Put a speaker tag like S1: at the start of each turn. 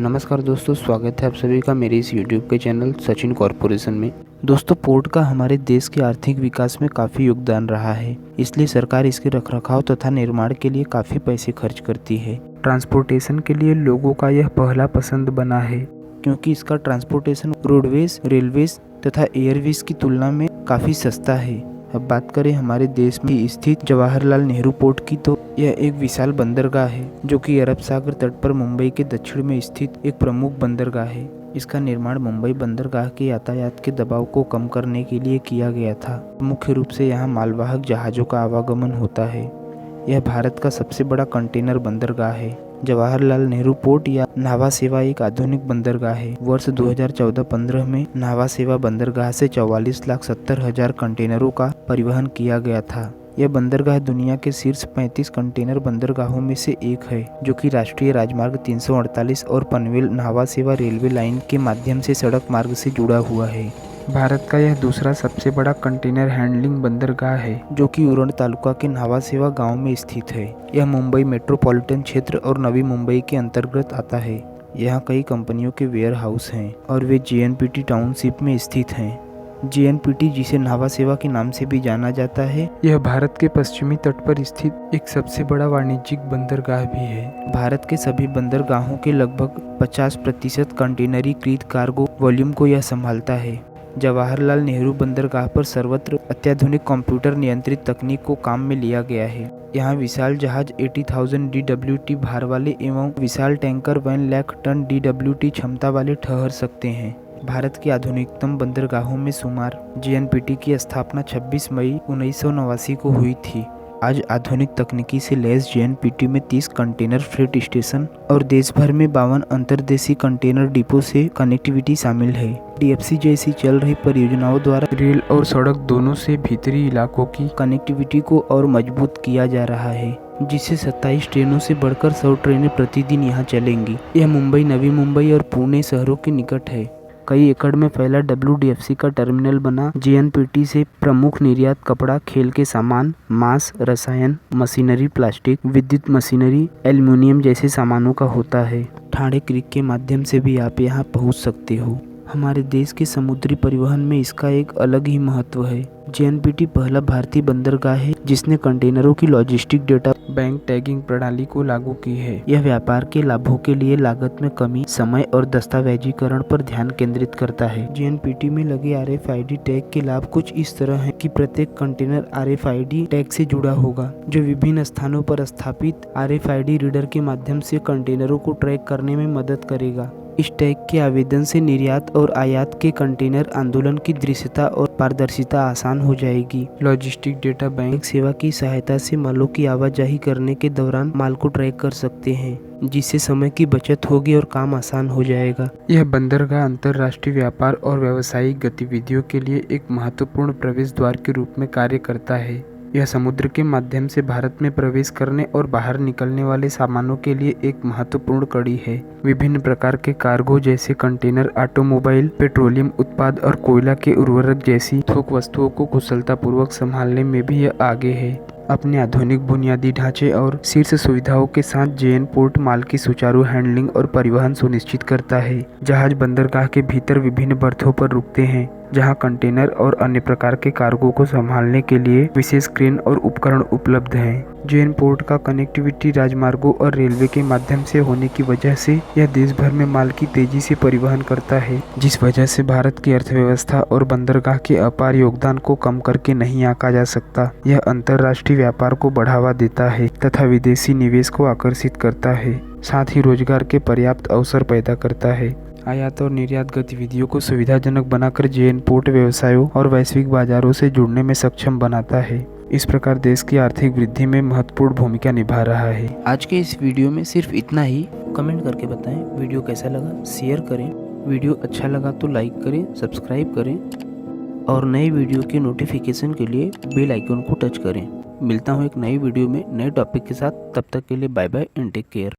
S1: नमस्कार दोस्तों, स्वागत है आप सभी का मेरे इस यूट्यूब के चैनल सचिन कॉरपोरेशन में। दोस्तों, पोर्ट का हमारे देश के आर्थिक विकास में काफ़ी योगदान रहा है, इसलिए सरकार इसके रखरखाव तथा निर्माण के लिए काफ़ी पैसे खर्च करती है। ट्रांसपोर्टेशन के लिए लोगों का यह पहला पसंद बना है, क्योंकि इसका ट्रांसपोर्टेशन रोडवेज, रेलवेज तथा एयरवेज की तुलना में काफ़ी सस्ता है। अब बात करें हमारे देश में स्थित जवाहरलाल नेहरू पोर्ट की, तो यह एक विशाल बंदरगाह है जो कि अरब सागर तट पर मुंबई के दक्षिण में स्थित एक प्रमुख बंदरगाह है। इसका निर्माण मुंबई बंदरगाह के यातायात के दबाव को कम करने के लिए किया गया था। मुख्य रूप से यहाँ मालवाहक जहाज़ों का आवागमन होता है। यह भारत का सबसे बड़ा कंटेनर बंदरगाह है। जवाहरलाल नेहरू पोर्ट या नावा सेवा एक आधुनिक बंदरगाह है। वर्ष 2014-15 में नावा सेवा बंदरगाह से 44,70,000 कंटेनरों का परिवहन किया गया था। यह बंदरगाह दुनिया के शीर्ष 35 कंटेनर बंदरगाहों में से एक है, जो कि राष्ट्रीय राजमार्ग 348 और पनवेल नावा सेवा रेलवे लाइन के माध्यम से सड़क मार्ग से जुड़ा हुआ है। भारत का यह दूसरा सबसे बड़ा कंटेनर हैंडलिंग बंदरगाह है, जो कि उरण तालुका के नावा सेवा गांव में स्थित है। यह मुंबई मेट्रोपॉलिटन क्षेत्र और नवी मुंबई के अंतर्गत आता है। यहाँ कई कंपनियों के वेयर हाउस हैं और वे JNPT टाउनशिप में स्थित हैं। JNPT, जिसे नावा सेवा के नाम से भी जाना जाता है, यह भारत के पश्चिमी तट पर स्थित एक सबसे बड़ा वाणिज्यिक बंदरगाह भी है। भारत के सभी बंदरगाहों के लगभग 50% कंटेनरीकृत कार्गो वॉल्यूम को यह संभालता है। जवाहरलाल नेहरू बंदरगाह पर सर्वत्र अत्याधुनिक कंप्यूटर नियंत्रित तकनीक को काम में लिया गया है। यहाँ विशाल जहाज 80,000 DWT भार वाले एवं विशाल टैंकर 1 लाख टन DWT क्षमता वाले ठहर सकते हैं। भारत की आधुनिकतम बंदरगाहों में शुमार JNPT की स्थापना 26 मई 1989 को हुई थी। आज आधुनिक तकनीकी से लैस JNPT में 30 कंटेनर फ्रेट स्टेशन और देश भर में 52 अंतर्देशीय कंटेनर डिपो से कनेक्टिविटी शामिल है। DFC जैसी चल रही परियोजनाओं द्वारा रेल और सड़क दोनों से भीतरी इलाकों की कनेक्टिविटी को और मजबूत किया जा रहा है, जिससे 27 ट्रेनों से बढ़कर 100 ट्रेनें प्रतिदिन यहाँ चलेंगी। यह मुंबई, नवी मुंबई और पुणे शहरों के निकट है। कई एकड़ में फैला WDFC का टर्मिनल बना JNPT से प्रमुख निर्यात कपड़ा, खेल के सामान, मांस, रसायन, मशीनरी, प्लास्टिक, विद्युत मशीनरी, एल्युमिनियम जैसे सामानों का होता है। ठाणे क्रीक के माध्यम से भी आप यहाँ पहुँच सकते हो। हमारे देश के समुद्री परिवहन में इसका एक अलग ही महत्व है। JNPT पहला भारतीय बंदरगाह है जिसने कंटेनरों की लॉजिस्टिक डेटा बैंक टैगिंग प्रणाली को लागू की है। यह व्यापार के लाभों के लिए लागत में कमी, समय और दस्तावेजीकरण पर ध्यान केंद्रित करता है। JNPT में लगे RFID टैग के लाभ कुछ इस तरह हैं कि प्रत्येक कंटेनर RFID टैग से जुड़ा होगा, जो विभिन्न स्थानों पर स्थापित RFID रीडर के माध्यम से कंटेनरों को ट्रैक करने में मदद करेगा। इस टैग के आवेदन से निर्यात और आयात के कंटेनर आंदोलन की दृश्यता और पारदर्शिता आसान हो जाएगी। लॉजिस्टिक डेटा बैंक सेवा की सहायता से मालों की आवाजाही करने के दौरान माल को ट्रैक कर सकते हैं, जिससे समय की बचत होगी और काम आसान हो जाएगा। यह बंदरगाह अंतर्राष्ट्रीय व्यापार और व्यावसायिक गतिविधियों के लिए एक महत्वपूर्ण प्रवेश द्वार के रूप में कार्य करता है। यह समुद्र के माध्यम से भारत में प्रवेश करने और बाहर निकलने वाले सामानों के लिए एक महत्वपूर्ण कड़ी है। विभिन्न प्रकार के कार्गो जैसे कंटेनर, ऑटोमोबाइल, पेट्रोलियम उत्पाद और कोयला के उर्वरक जैसी थोक वस्तुओं को कुशलतापूर्वक संभालने में भी यह आगे है। अपने आधुनिक बुनियादी ढांचे और शीर्ष सुविधाओं के साथ JN पोर्ट माल की सुचारू हैंडलिंग और परिवहन सुनिश्चित करता है। जहाज बंदरगाह के भीतर विभिन्न बर्थों पर रुकते हैं, जहां कंटेनर और अन्य प्रकार के कार्गो को संभालने के लिए विशेष क्रेन और उपकरण उपलब्ध हैं। JN पोर्ट का कनेक्टिविटी राजमार्गों और रेलवे के माध्यम से होने की वजह से यह देश भर में माल की तेजी से परिवहन करता है, जिस वजह से भारत की अर्थव्यवस्था और बंदरगाह के अपार योगदान को कम करके नहीं आंका जा सकता। यह अंतर्राष्ट्रीय व्यापार को बढ़ावा देता है तथा विदेशी निवेश को आकर्षित करता है, साथ ही रोजगार के पर्याप्त अवसर पैदा करता है। आयात और निर्यात गतिविधियों को सुविधाजनक बनाकर JN पोर्ट व्यवसायों और वैश्विक बाजारों से जुड़ने में सक्षम बनाता है। इस प्रकार देश की आर्थिक वृद्धि में महत्वपूर्ण भूमिका निभा रहा है। आज के इस वीडियो में सिर्फ इतना ही। कमेंट करके बताएं वीडियो कैसा लगा, शेयर करें। वीडियो अच्छा लगा तो लाइक करें, सब्सक्राइब करें और नए वीडियो के नोटिफिकेशन के लिए बेल आइकन को टच करें। मिलता हूँ एक नई वीडियो में नए टॉपिक के साथ। तब तक के लिए bye bye and take care.